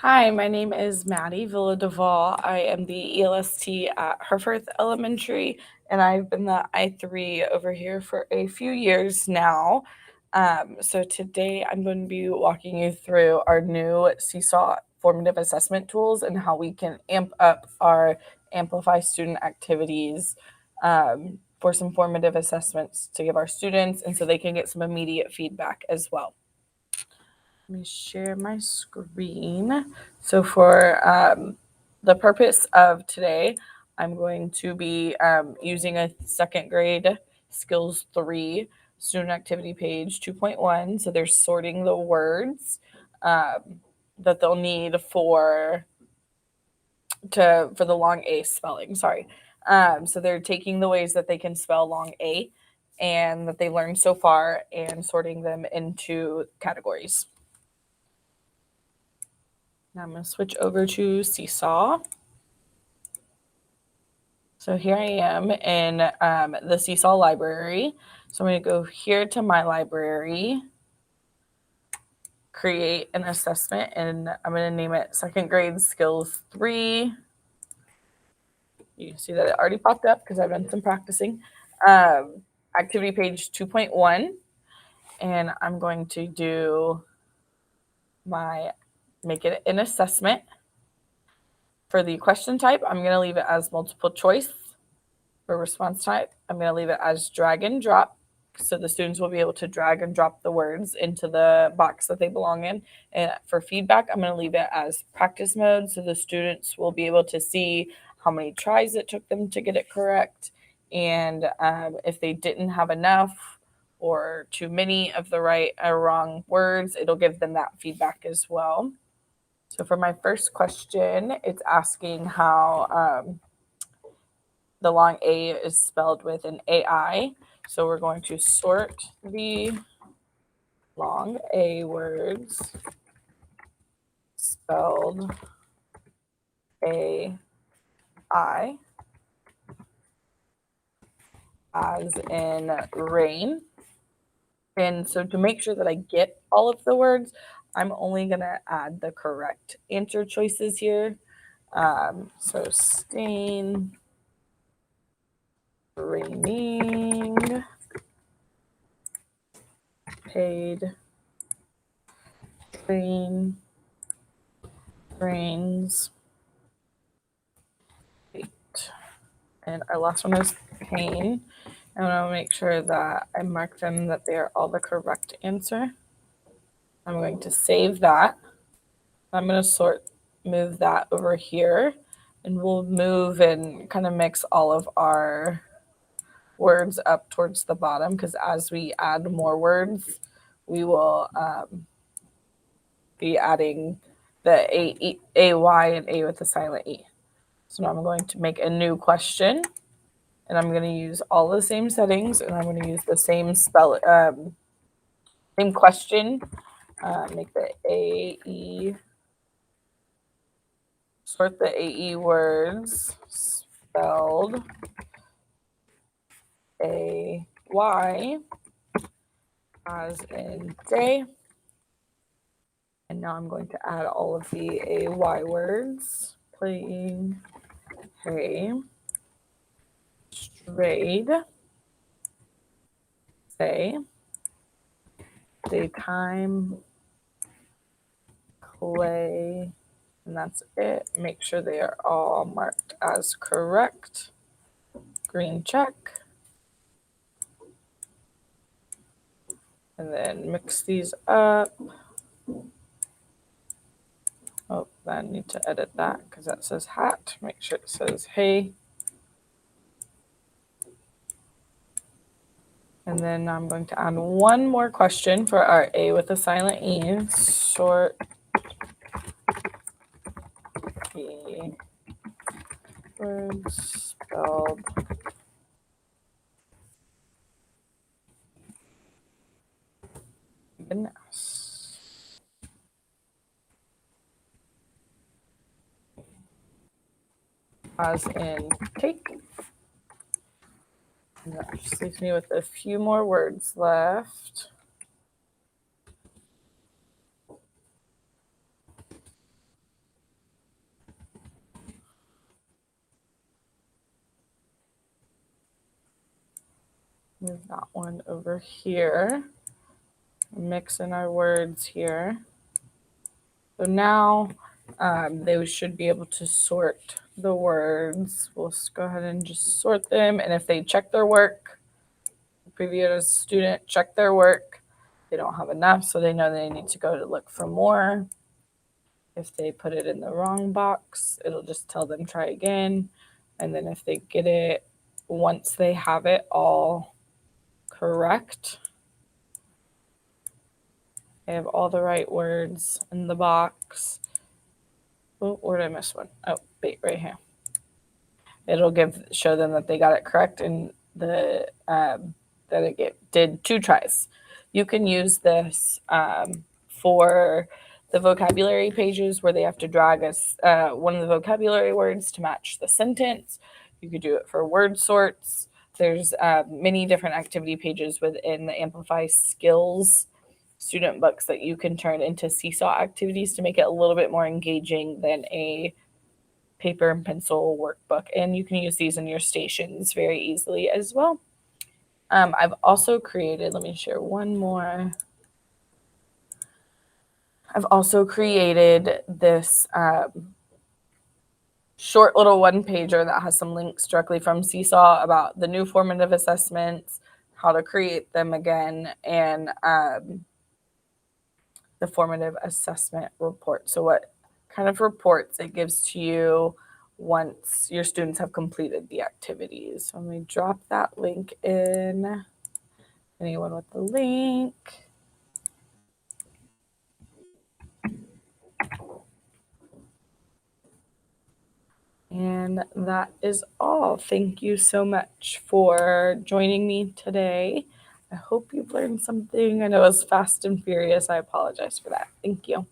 Hi, my name is Madison Viladevall. I am the ELST at Herforth Elementary, and I've been the I3 over here for a few years now. So today I'm going to be walking you through our new Seesaw formative assessment tools and how we can amp up our Amplify student activities for some formative assessments to give our students, and so they can get some immediate feedback as well. Let me share my screen. So for the purpose of today, I'm going to be using a second grade Skills 3 student activity page 2.1. So they're sorting the words that they'll need for the long A spelling. Sorry. So they're taking the ways that they can spell long A and that they learned so far and sorting them into categories. Now I'm going to switch over to Seesaw. So here I am in the Seesaw library. So I'm going to go here to my library, create an assessment, and I'm going to name it Second Grade Skills 3. You can see that it already popped up because I've done some practicing. Activity page 2.1. And I'm going to do make it an assessment. For the question type, I'm going to leave it as multiple choice. For response type, I'm going to leave it as drag and drop. So the students will be able to drag and drop the words into the box that they belong in. And for feedback, I'm going to leave it as practice mode. So the students will be able to see how many tries it took them to get it correct. And if they didn't have enough or too many of the right or wrong words, it'll give them that feedback as well. So for my first question, it's asking how the long A is spelled with an AI. So we're going to sort the long A words spelled AI as in rain. And so to make sure that I get all of the words, I'm only going to add the correct answer choices here. So stain, raining, paid, rain, rains, wait. And our last one is pain. And I want to make sure that I mark them that they are all the correct answer. I'm going to save that. I'm going to move that over here, and we'll move and kind of mix all of our words up towards the bottom, because as we add more words, we will be adding the AY and A with a silent E. So now I'm going to make a new question, and I'm going to use all the same settings, and I'm going to use the same same question. Make the AE, sort the AE words spelled AY as in day. And now I'm going to add all of the AY words. Playing, hay, strayed, say, daytime, play, and that's it. Make sure they are all marked as correct. Green check. And then mix these up. Oh, I need to edit that because that says hat. Make sure it says hey. And then I'm going to add one more question for our A with a silent E. Sort the words spelled goodness. As in take. And that just leaves me with a few more words left. Move that one over here. Mix in our words here. So now they should be able to sort the words. We'll go ahead and just sort them. And if they check their work, the previous student check their work, they don't have enough, so they know they need to go to look for more. If they put it in the wrong box, it'll just tell them try again. And then if they get it, once they have it all correct, they have all the right words in the box. Oh, where did I miss one? Oh, wait, right here. It'll show them that they got it correct and that it did 2 tries. You can use this for the vocabulary pages where they have to drag one of the vocabulary words to match the sentence. You could do it for word sorts. There's many different activity pages within the Amplify Skills student books that you can turn into Seesaw activities to make it a little bit more engaging than a paper and pencil workbook. And you can use these in your stations very easily as well. I've also created, let me share one more. I've also created this short little one-pager that has some links directly from Seesaw about the new formative assessments, how to create them again, and the formative assessment report. So what kind of reports it gives to you once your students have completed the activities. So let me drop that link in. Anyone with the link? And that is all. Thank you so much for joining me today. I hope you've learned something. I know it was fast and furious. I apologize for that. Thank you.